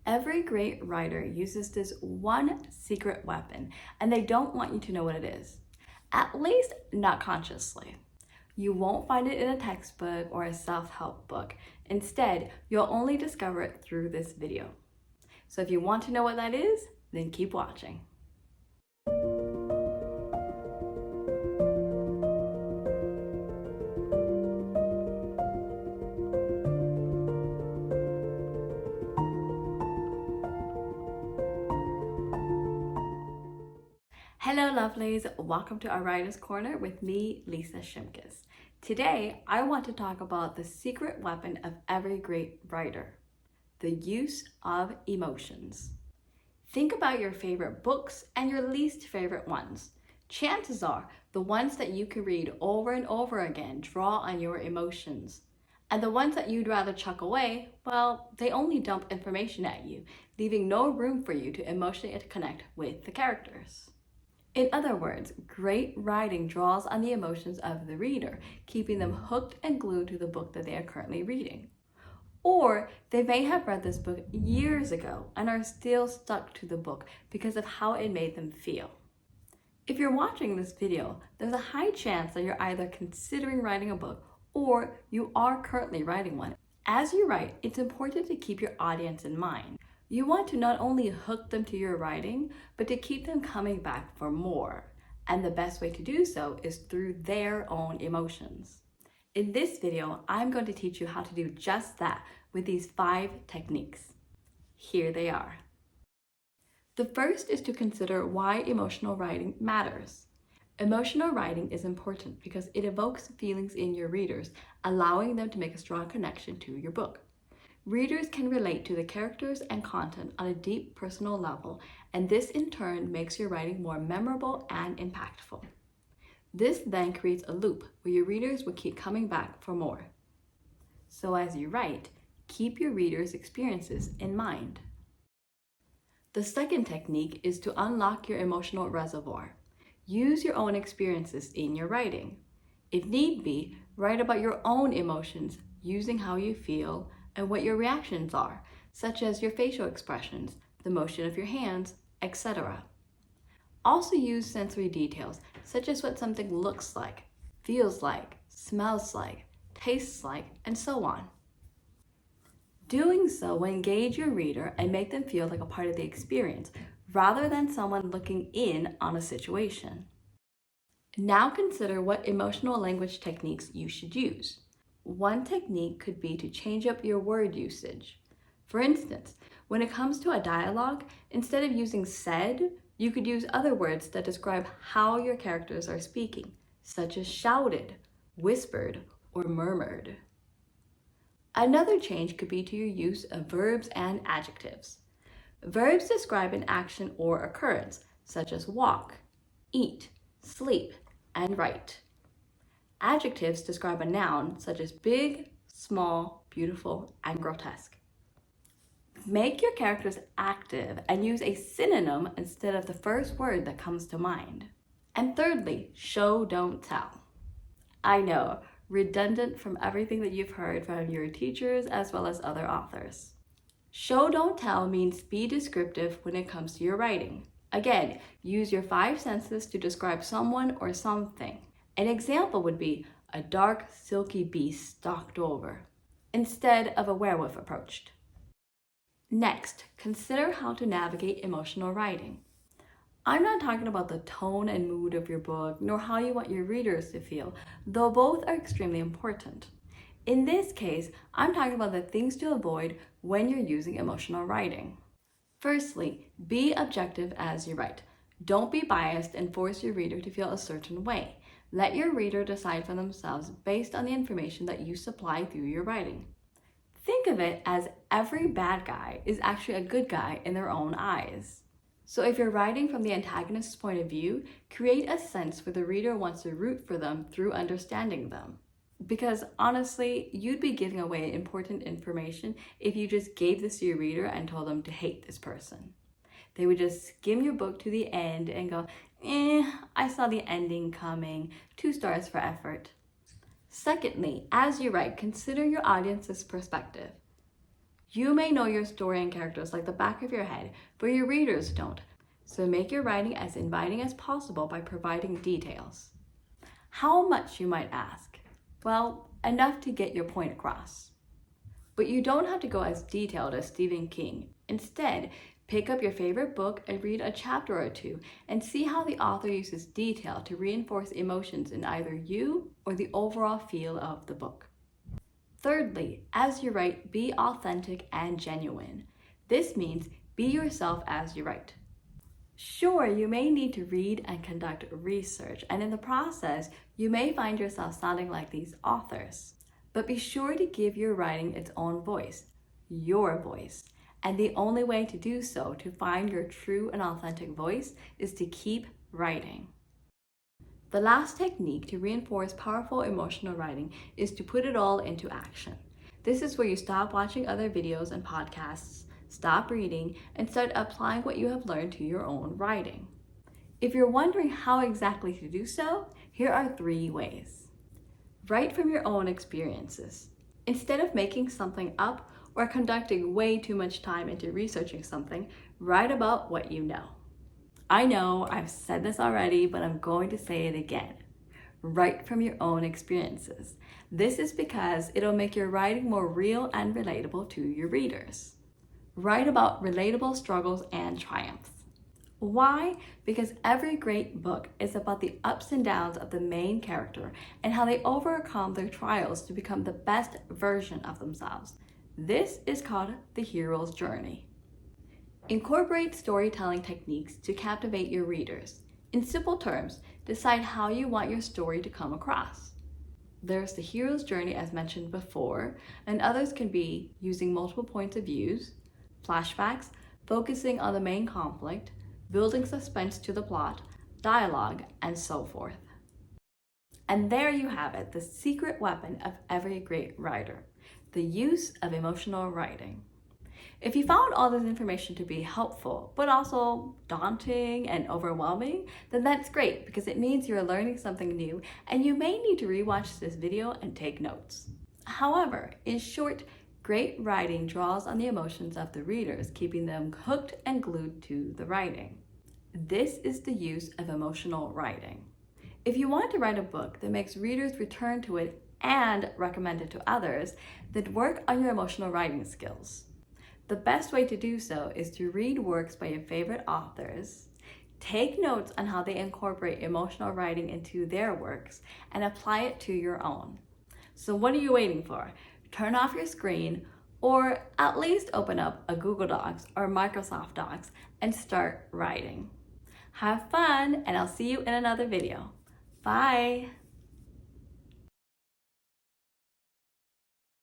Every great writer uses this one secret weapon, and they don't want you to know what it is. At least not consciously. You won't find it in a textbook or a self-help book. Instead, you'll only discover it through this video. So if you want to know what that is, then keep watching. Hello lovelies, welcome to our Writer's Corner with me, Lisa Shimkus. Today, I want to talk about the secret weapon of every great writer, the use of emotions. Think about your favorite books and your least favorite ones. Chances are, the ones that you can read over and over again draw on your emotions. And the ones that you'd rather chuck away, well, they only dump information at you, leaving no room for you to emotionally connect with the characters. In other words, great writing draws on the emotions of the reader, keeping them hooked and glued to the book that they are currently reading. Or they may have read this book years ago and are still stuck to the book because of how it made them feel. If you're watching this video, there's a high chance that you're either considering writing a book or you are currently writing one. As you write, it's important to keep your audience in mind. You want to not only hook them to your writing, but to keep them coming back for more. And the best way to do so is through their own emotions. In this video, I'm going to teach you how to do just that with these 5 techniques. Here they are. The first is to consider why emotional writing matters. Emotional writing is important because it evokes feelings in your readers, allowing them to make a strong connection to your book. Readers can relate to the characters and content on a deep personal level, and this in turn makes your writing more memorable and impactful. This then creates a loop where your readers will keep coming back for more. So as you write, keep your readers' experiences in mind. The second technique is to unlock your emotional reservoir. Use your own experiences in your writing. If need be, write about your own emotions using how you feel and what your reactions are, such as your facial expressions, the motion of your hands, etc. Also use sensory details, such as what something looks like, feels like, smells like, tastes like, and so on. Doing so will engage your reader and make them feel like a part of the experience, rather than someone looking in on a situation. Now consider what emotional language techniques you should use. One technique could be to change up your word usage. For instance, when it comes to a dialogue, instead of using said, you could use other words that describe how your characters are speaking, such as shouted, whispered, or murmured. Another change could be to your use of verbs and adjectives. Verbs describe an action or occurrence, such as walk, eat, sleep, and write. Adjectives describe a noun, such as big, small, beautiful, and grotesque. Make your characters active and use a synonym instead of the first word that comes to mind. And thirdly, show, don't tell. I know, redundant from everything that you've heard from your teachers as well as other authors. Show, don't tell means be descriptive when it comes to your writing. Again, use your 5 senses to describe someone or something. An example would be a dark, silky beast stalked over, instead of a werewolf approached. Next, consider how to navigate emotional writing. I'm not talking about the tone and mood of your book, nor how you want your readers to feel, though both are extremely important. In this case, I'm talking about the things to avoid when you're using emotional writing. Firstly, be objective as you write. Don't be biased and force your reader to feel a certain way. Let your reader decide for themselves based on the information that you supply through your writing. Think of it as every bad guy is actually a good guy in their own eyes. So if you're writing from the antagonist's point of view, create a sense where the reader wants to root for them through understanding them. Because honestly, you'd be giving away important information if you just gave this to your reader and told them to hate this person. They would just skim your book to the end and go, I saw the ending coming, 2 stars for effort. Secondly, as you write, consider your audience's perspective. You may know your story and characters like the back of your head, but your readers don't. So make your writing as inviting as possible by providing details. How much, you might ask? Well, enough to get your point across. But you don't have to go as detailed as Stephen King. Instead, pick up your favorite book and read a chapter or two and see how the author uses detail to reinforce emotions in either you or the overall feel of the book. Thirdly, as you write, be authentic and genuine. This means be yourself as you write. Sure, you may need to read and conduct research, and in the process, you may find yourself sounding like these authors. But be sure to give your writing its own voice, your voice. And the only way to do so, to find your true and authentic voice, is to keep writing. The last technique to reinforce powerful emotional writing is to put it all into action. This is where you stop watching other videos and podcasts, stop reading, and start applying what you have learned to your own writing. If you're wondering how exactly to do so, here are 3 ways. Write from your own experiences. Instead of making something up or conducting way too much time into researching something, write about what you know. I know I've said this already, but I'm going to say it again. Write from your own experiences. This is because it'll make your writing more real and relatable to your readers. Write about relatable struggles and triumphs. Why? Because every great book is about the ups and downs of the main character and how they overcome their trials to become the best version of themselves. This is called the hero's journey. Incorporate storytelling techniques to captivate your readers. In simple terms, decide how you want your story to come across. There's the hero's journey as mentioned before, and others can be using multiple points of views, flashbacks, focusing on the main conflict, building suspense to the plot, dialogue, and so forth. And there you have it, the secret weapon of every great writer, the use of emotional writing. If you found all this information to be helpful, but also daunting and overwhelming, then that's great because it means you're learning something new and you may need to rewatch this video and take notes. However, in short, great writing draws on the emotions of the readers, keeping them hooked and glued to the writing. This is the use of emotional writing. If you want to write a book that makes readers return to it and recommend it to others, then work on your emotional writing skills. The best way to do so is to read works by your favorite authors, take notes on how they incorporate emotional writing into their works, and apply it to your own. So what are you waiting for? Turn off your screen, or at least open up a Google Docs or Microsoft Docs and start writing. Have fun, and I'll see you in another video. Bye!